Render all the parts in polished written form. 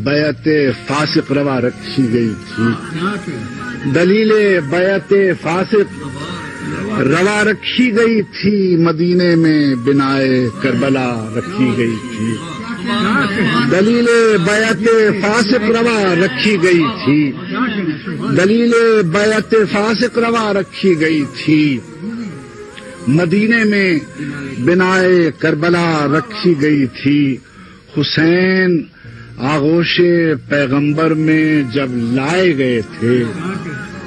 بیعت فاسق روا رکھی گئی تھی، دلیل بیعت فاسق روا رکھی گئی تھی، مدینے میں بنائے کربلا رکھی گئی تھی، دلیل بیعت فاسق روا رکھی گئی تھی، دلیل بیعت فاسق روا رکھی گئی تھی، مدینے میں بنائے کربلا رکھی گئی تھی۔ حسین آغوش پیغمبر میں جب لائے گئے تھے،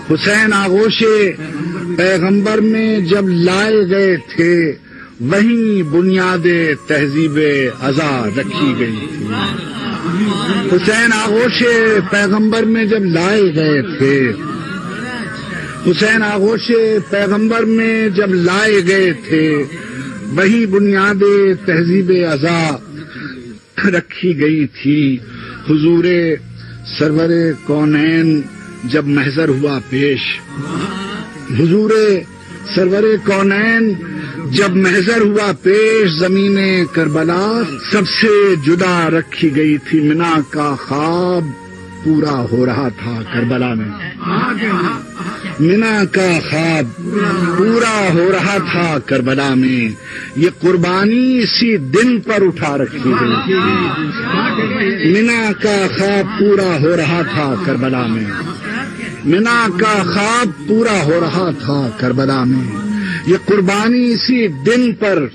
حسین آغوش پیغمبر میں جب لائے گئے تھے، وہیں بنیاد تہذیب ازا رکھی گئی تھی۔ حسین آغوش پیغمبر میں جب لائے گئے تھے، حسین آغوش پیغمبر میں جب لائے گئے تھے، وہیں بنیاد تہذیب ازا رکھی گئی تھی۔ حضور سرور کونین جب محضر ہوا پیش، حضور سرور کونین جب محضر ہوا پیش، زمین کربلا سب سے جدا رکھی گئی تھی۔ منا کا خواب پورا ہو رہا تھا کربلا میں، منا کا خواب پورا ہو رہا تھا کربلا میں، یہ قربانی اسی دن پر اٹھا رکھی گئی تھی۔ منا کا خواب پورا ہو رہا تھا کربلا میں، منا کا خواب پورا ہو رہا تھا کربلا میں، یہ قربانی اسی دن پر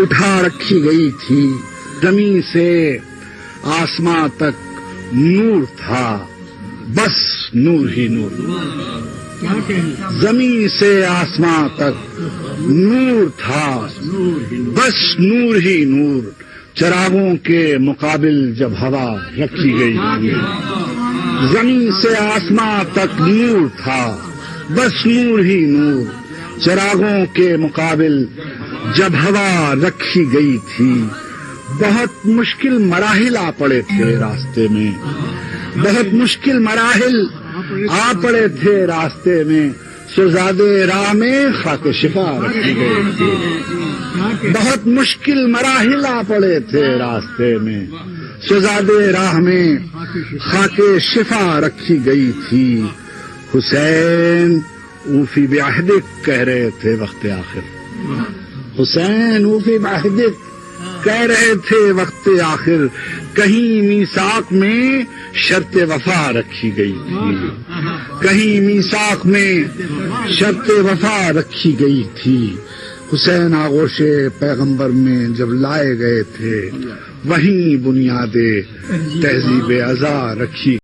اٹھا رکھی گئی تھی۔ زمین سے آسمان تک نور تھا، بس نور ہی نور، زمین سے آسمان تک نور تھا، بس نور ہی نور، چراغوں کے مقابل جب ہوا رکھی گئی تھی۔ زمین سے آسمان تک نور تھا، بس نور ہی نور، چراغوں کے مقابل جب ہوا رکھی گئی تھی۔ بہت مشکل مراحل آ پڑے تھے راستے میں، بہت مشکل مراحل آ پڑے تھے راستے میں، شہزادے راہ میں خاک شفا رکھی گئی تھی۔ بہت مشکل مراحل آ پڑے تھے راستے میں، شہزادے راہ میں خاک شفا رکھی گئی تھی۔ حسین اوفی بعہدک کہہ رہے تھے وقت آخر، حسین اوفی بعہدک کہہ رہے تھے وقت آخر، کہیں میثاق میں شرط وفا رکھی گئی تھی، کہیں میثاق میں شرط وفا رکھی گئی تھی۔ حسین آغوش پیغمبر میں جب لائے گئے تھے، وہیں بنیاد تہذیب ازا رکھی